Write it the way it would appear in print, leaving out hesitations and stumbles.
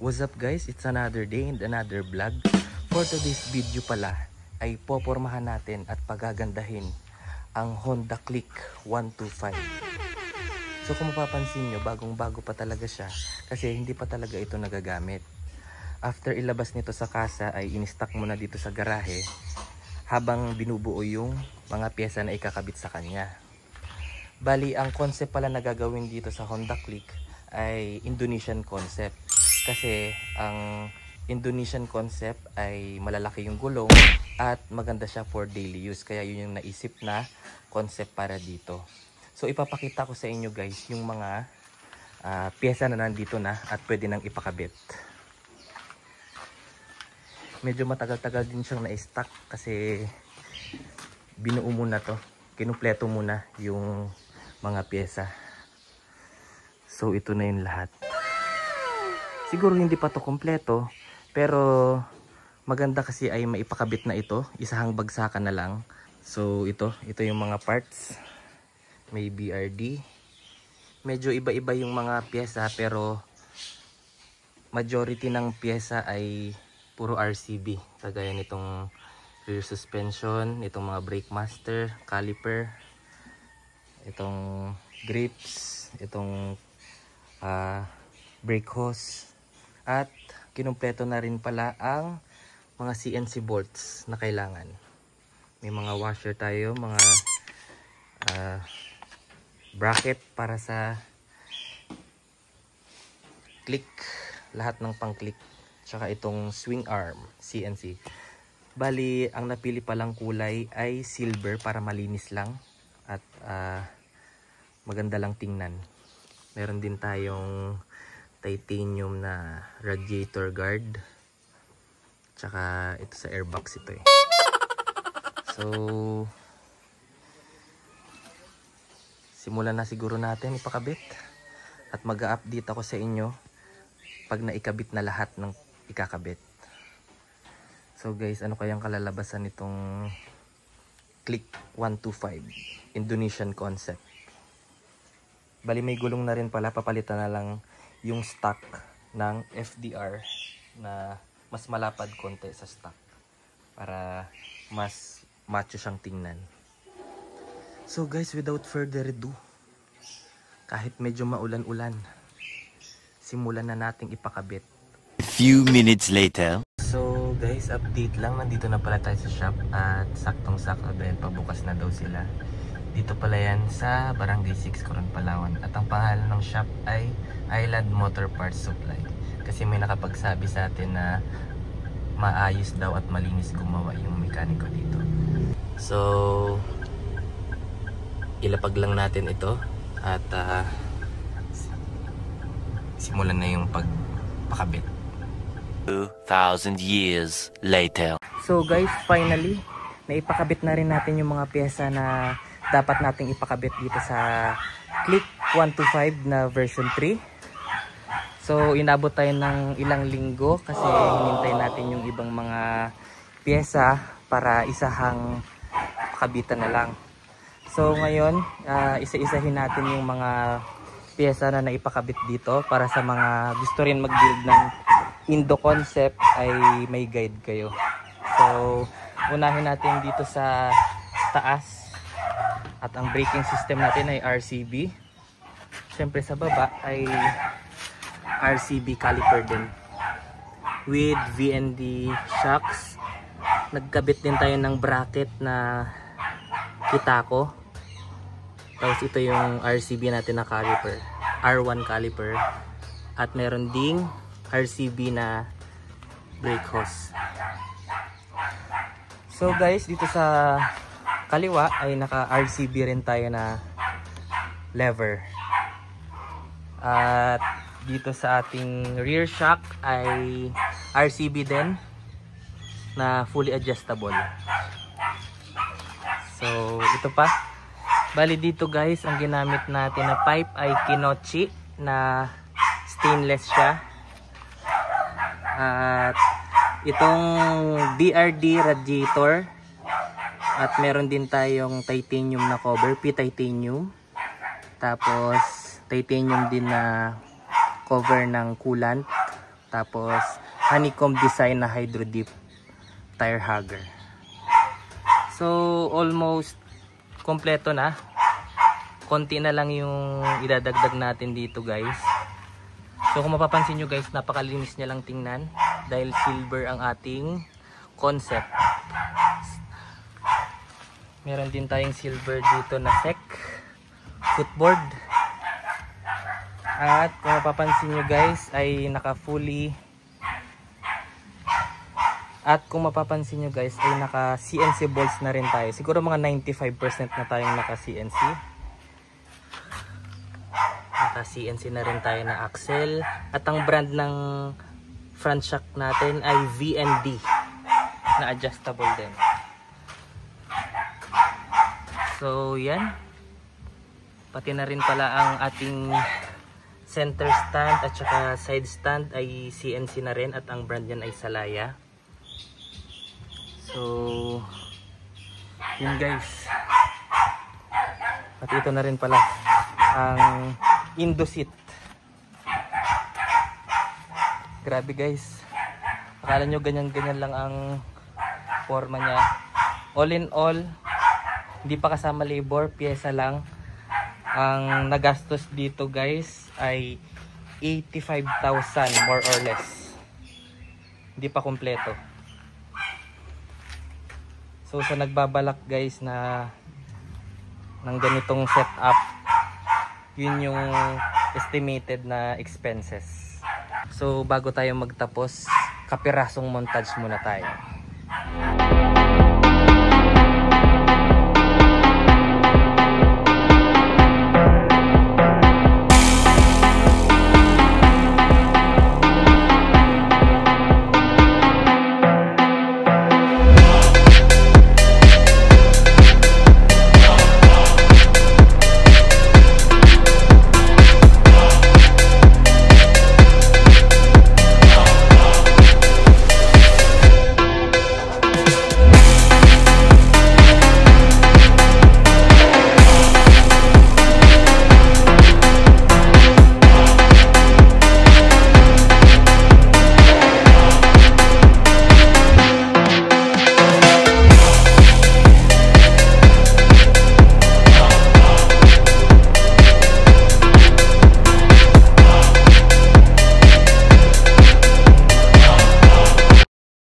What's up guys? It's another day and another vlog. For today's video pala ay popormahan natin at pagagandahin ang Honda Click 125. So kung mapapansin nyo, bagong bago pa talaga siya kasi hindi pa talaga ito nagagamit. After ilabas nito sa kasa ay in-stock muna dito sa garahe habang binubuo yung mga pyesa na ikakabit sa kanya. Bali, ang concept pala na gagawin dito sa Honda Click ay Indonesian concept. Kasi ang Indonesian concept ay malalaki yung gulong at maganda siya for daily use. Kaya yun yung naisip na concept para dito. So ipapakita ko sa inyo guys yung mga pyesa na nandito na at pwede nang ipakabit. Medyo matagal-tagal din siyang na-stock kasi binuo muna to. Kinumpleto muna yung mga pyesa. So ito na yung lahat. Siguro hindi pa to kompleto, pero maganda kasi ay maipakabit na ito, isahang bagsakan na lang. So ito yung mga parts. May BRD. Medyo iba-iba yung mga pyesa pero majority ng pyesa ay puro RCB. Kagaya nitong rear suspension, itong mga brake master, caliper, itong grips, itong brake hose. At kinumpleto na rin pala ang mga CNC bolts na kailangan. May mga washer tayo, mga bracket para sa click, lahat ng pang click, tsaka itong swing arm CNC. Bali, ang napili palang kulay ay silver para malinis lang at maganda lang tingnan. Meron din tayong titanium na radiator guard, tsaka ito sa airbox ito eh. So simulan na siguro natin ipakabit at mag-a-update ako sa inyo pag naikabit na lahat ng ikakabit. So guys, ano kayang kalalabasan nitong Click 125 Indonesian concept? Bali, may gulong na rin pala, papalitan na lang yung stock ng FDR na mas malapad konti sa stock para mas macho siyang tingnan. So guys, without further ado, kahit medyo maulan-ulan, simulan na nating ipakabit. A few minutes later. So guys, update lang, nandito na pala tayo sa shop at saktong-sakto dahil pabukas na daw sila. Dito pala yan sa Barangay 6, Coron, Palawan. At ang pangalan ng shop ay Island Motor Parts Supply. Kasi may nakapagsabi sa atin na maayos daw at malinis gumawa yung mekaniko dito. So ilapag lang natin ito at simulan na yung pagpakabit. 2,000 years later. So guys, finally naipakabit na rin natin yung mga pyesa na dapat nating ipakabit dito sa Click 125 na version 3. So inabot tayo ng ilang linggo kasi hinintay natin yung ibang mga pyesa para isahang kabitan na lang. So ngayon, isa-isahin natin yung mga pyesa na naipakabit dito para sa mga gusto rin mag-build ng Indo concept ay may guide kayo. So unahin natin dito sa taas. At ang braking system natin ay RCB. Siyempre sa baba ay RCB caliper din. With VND shocks. Nagkabit din tayo ng bracket na Kitako. Tapos ito yung RCB natin na caliper. R1 caliper. At meron ding RCB na brake hose. So guys, dito sa kaliwa ay naka RCB rin tayo na lever. At dito sa ating rear shock ay RCB din na fully adjustable. So ito pa. Bali dito guys, ang ginamit natin na pipe ay Kinochi na stainless siya. At itong BRD radiator. At meron din tayong titanium na cover, P-titanium. Tapos titanium din na cover ng coolant. Tapos honeycomb design na hydro dip tire hugger. So almost kompleto na. Konti na lang yung idadagdag natin dito guys. So kung mapapansin nyo guys, napakalinis niya lang tingnan dahil silver ang ating concept. Meron din tayong silver dito na sec footboard. At kung mapapansin nyo guys ay naka CNC bolts na rin tayo. Siguro mga 95% na tayong naka CNC. Naka CNC na rin tayo na axle. At ang brand ng front shock natin ay VND na adjustable din. So yan. Pati na rin pala ang ating center stand at saka side stand ay CNC na rin at ang brand yan ay Salaya. So yun guys. At ito na rin pala ang Indo seat. Grabe guys. Akala nyo ganyan-ganyan lang ang forma niya. All in all, hindi pa kasama labor, pyesa lang. Ang nagastos dito guys ay 85,000 more or less. Hindi pa kumpleto. So sa nagbabalak guys na ng ganitong setup, yun yung estimated na expenses. So bago tayo magtapos, kapirasong montage muna tayo.